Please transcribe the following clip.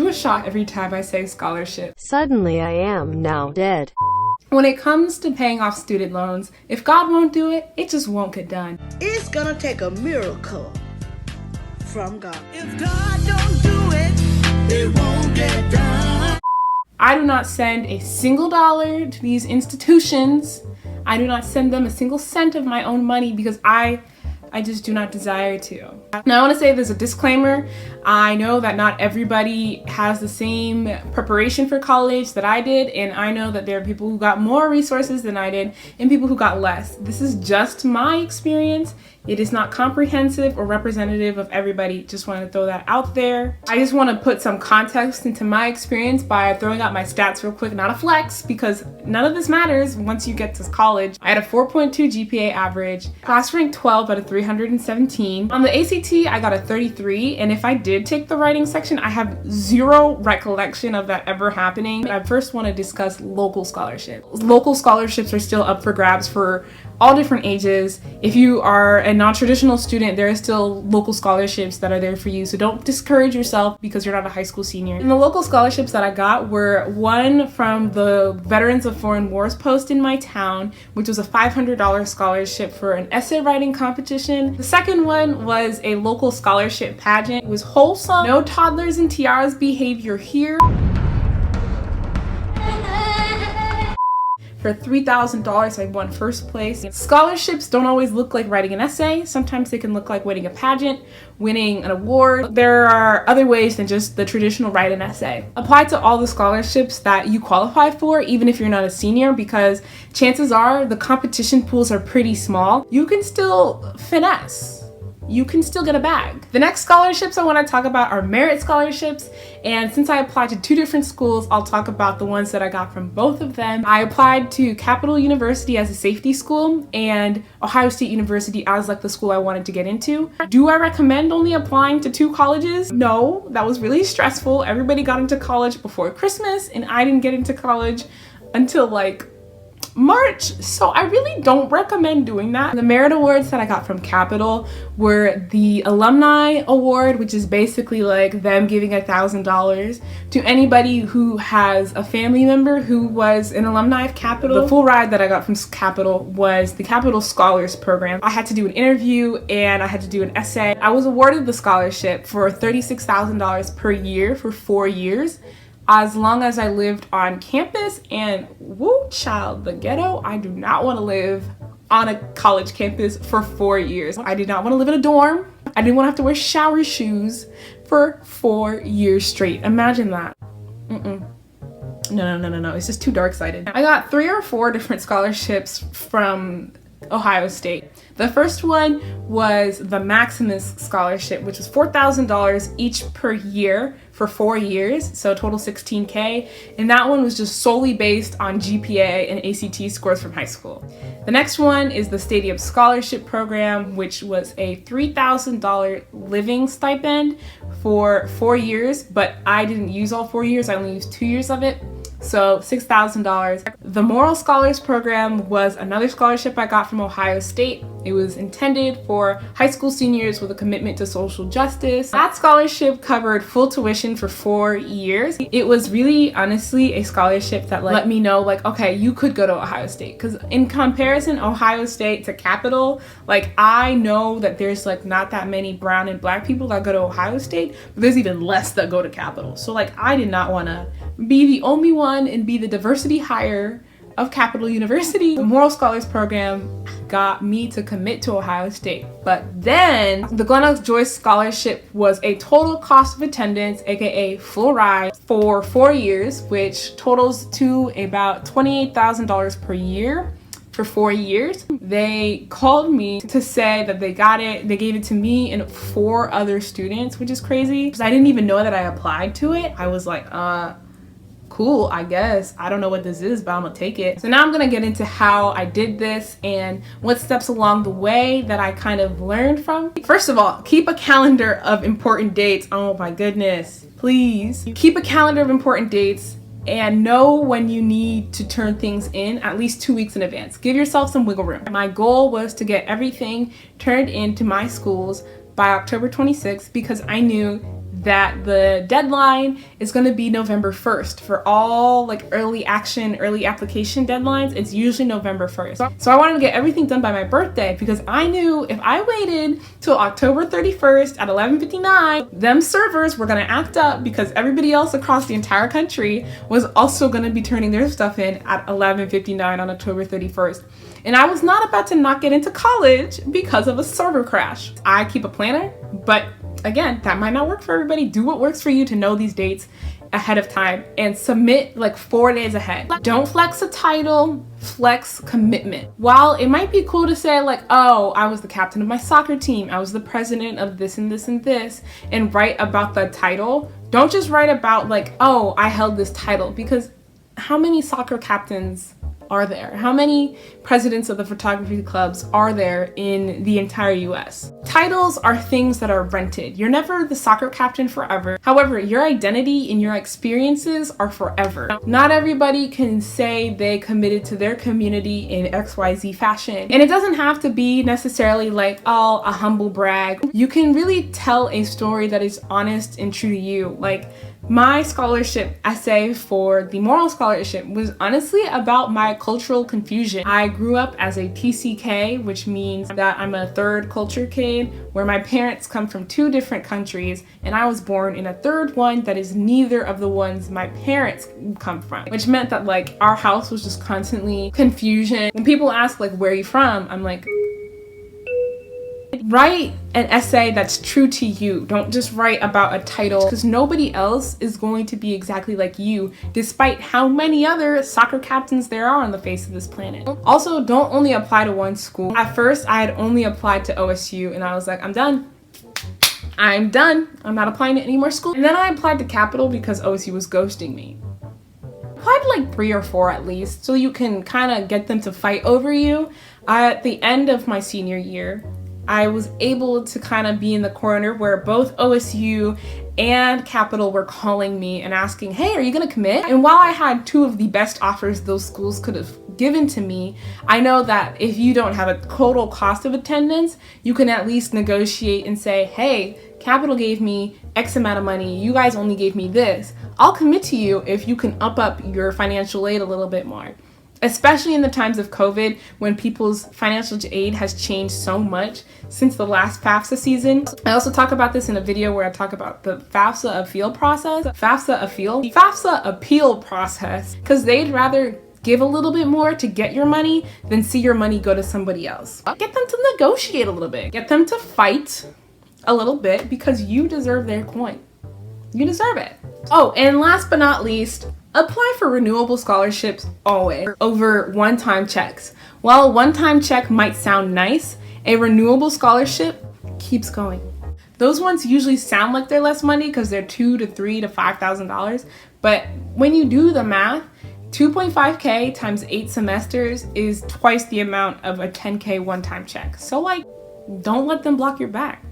a shot every time I say scholarship. Suddenly I am now dead. When it comes to paying off student loans, if God won't do it, it just won't get done. It's gonna take a miracle from God. If God don't do it, it won't get done. I do not send a single dollar to these institutions. I do not send them a single cent of my own money because I just do not desire to. Now I want to say there's a disclaimer. I know that not everybody has the same preparation for college that I did, and I know that there are people who got more resources than I did and people who got less. This is just my experience. It is not comprehensive or representative of everybody. Just want to throw that out there. I just want to put some context into my experience by throwing out my stats real quick, not a flex, because none of this matters once you get to college. I had a 4.2 GPA average, class rank 12 out of 317. On the ACT, I got a 33, and if I did take the writing section, I have zero recollection of that ever happening. I first want to discuss local scholarships. Local scholarships are still up for grabs for all different ages. If you are a non-traditional student, there are still local scholarships that are there for you. So don't discourage yourself because you're not a high school senior. And the local scholarships that I got were one from the Veterans of Foreign Wars post in my town, which was a $500 scholarship for an essay writing competition. The second one was a local scholarship pageant. It was wholesome, no toddlers and tiaras behavior here. For $3,000, I won first place. Scholarships don't always look like writing an essay. Sometimes they can look like winning a pageant, winning an award. There are other ways than just the traditional write an essay. Apply to all the scholarships that you qualify for, even if you're not a senior, because chances are the competition pools are pretty small. You can still finesse. You can still get a bag. The next scholarships I want to talk about are merit scholarships, and since I applied to two different schools, I'll talk about the ones that I got from both of them. I applied to Capital University as a safety school and Ohio State University as like the school I wanted to get into. Do I recommend only applying to two colleges? No, that was really stressful. Everybody got into college before Christmas and I didn't get into college until like March, so I really don't recommend doing that. The merit awards that I got from Capital were the Alumni Award, which is basically like them giving $1,000 to anybody who has a family member who was an alumni of Capital. The full ride that I got from Capital was the Capital Scholars Program. I had to do an interview and I had to do an essay. I was awarded the scholarship for $36,000 per year for 4 years. As long as I lived on campus, and woo child, the ghetto, I do not want to live on a college campus for 4 years. I did not want to live in a dorm. I didn't want to have to wear shower shoes for 4 years straight. Imagine that. No, it's just too dark-sided. I got 3 or 4 different scholarships from Ohio State. The first one was the Maximus Scholarship, which was $4,000 each per year for 4 years, so total $16K, and that one was just solely based on GPA and ACT scores from high school. The next one is the Stadium Scholarship Program, which was a $3,000 living stipend for 4 years, but I didn't use all 4 years, I only used 2 years of it. So $6,000. The Moral Scholars Program was another scholarship I got from Ohio State. It was intended for high school seniors with a commitment to social justice. That scholarship covered full tuition for 4 years. It was really honestly a scholarship that let me know like, okay, you could go to Ohio State. Because in comparison, Ohio State to Capital, like I know that there's like not that many brown and black people that go to Ohio State, but there's even less that go to Capital. So like I did not want to be the only one and be the diversity hire of Capital University. The Moral Scholars Program got me to commit to Ohio State. But then the Glen Oaks Joyce Scholarship was a total cost of attendance, aka full ride, for 4 years, which totals to about $28,000 per year for 4 years. They called me to say that they got it. They gave it to me and 4 other students, which is crazy because I didn't even know that I applied to it. I was like, cool, I guess. I don't know what this is, but I'm gonna take it. So now I'm gonna get into how I did this and what steps along the way that I kind of learned from. First of all, keep a calendar of important dates. Oh my goodness, please. Keep a calendar of important dates and know when you need to turn things in at least 2 weeks in advance. Give yourself some wiggle room. My goal was to get everything turned into my schools by October 26th because I knew that the deadline is going to be November 1st. For all like early action, early application deadlines, it's usually November 1st. So I wanted to get everything done by my birthday because I knew if I waited till October 31st at 11:59, them servers were going to act up because everybody else across the entire country was also going to be turning their stuff in at 11:59 on October 31st. And I was not about to not get into college because of a server crash. I keep a planner, but again, that might not work for everybody. Do what works for you to know these dates ahead of time and submit like 4 days ahead. Don't flex a title, flex commitment. While it might be cool to say like, oh, I was the captain of my soccer team, I was the president of this and this and this, and write about the title, don't just write about like, oh, I held this title, because how many soccer captains are there? How many presidents of the photography clubs are there in the entire US? Titles are things that are rented. You're never the soccer captain forever. However, your identity and your experiences are forever. Not everybody can say they committed to their community in XYZ fashion. And it doesn't have to be necessarily like, oh, a humble brag. You can really tell a story that is honest and true to you. Like, my scholarship essay for the moral scholarship was honestly about my cultural confusion. I grew up as a TCK, which means that I'm a third culture kid, where my parents come from 2 different countries, and I was born in a third one that is neither of the ones my parents come from, which meant that like our house was just constantly confusion. When people ask like, where are you from? I'm like, write an essay that's true to you. Don't just write about a title, because nobody else is going to be exactly like you, despite how many other soccer captains there are on the face of this planet. Also, don't only apply to one school. At first, I had only applied to OSU, and I was like, I'm done. I'm done. I'm not applying to any more schools. And then I applied to Capital because OSU was ghosting me. Applied to like 3 or 4 at least, so you can kind of get them to fight over you. At the end of my senior year, I was able to kind of be in the corner where both OSU and Capital were calling me and asking, hey, are you gonna commit? And while I had 2 of the best offers those schools could have given to me, I know that if you don't have a total cost of attendance, you can at least negotiate and say, hey, Capital gave me X amount of money, you guys only gave me this. I'll commit to you if you can up your financial aid a little bit more. Especially in the times of COVID, when people's financial aid has changed so much since the last FAFSA season. I also talk about this in a video where I talk about the FAFSA appeal process. FAFSA appeal process, because they'd rather give a little bit more to get your money than see your money go to somebody else. Get them to negotiate a little bit. Get them to fight a little bit, because you deserve their coin. You deserve it. Oh, and last but not least, apply for renewable scholarships always over one-time checks. While a one-time check might sound nice, a renewable scholarship keeps going. Those ones usually sound like they're less money because they're $2,000 to $3,000 to $5,000. But when you do the math, 2.5K times 8 semesters is twice the amount of a 10K one-time check. So like, don't let them block your back.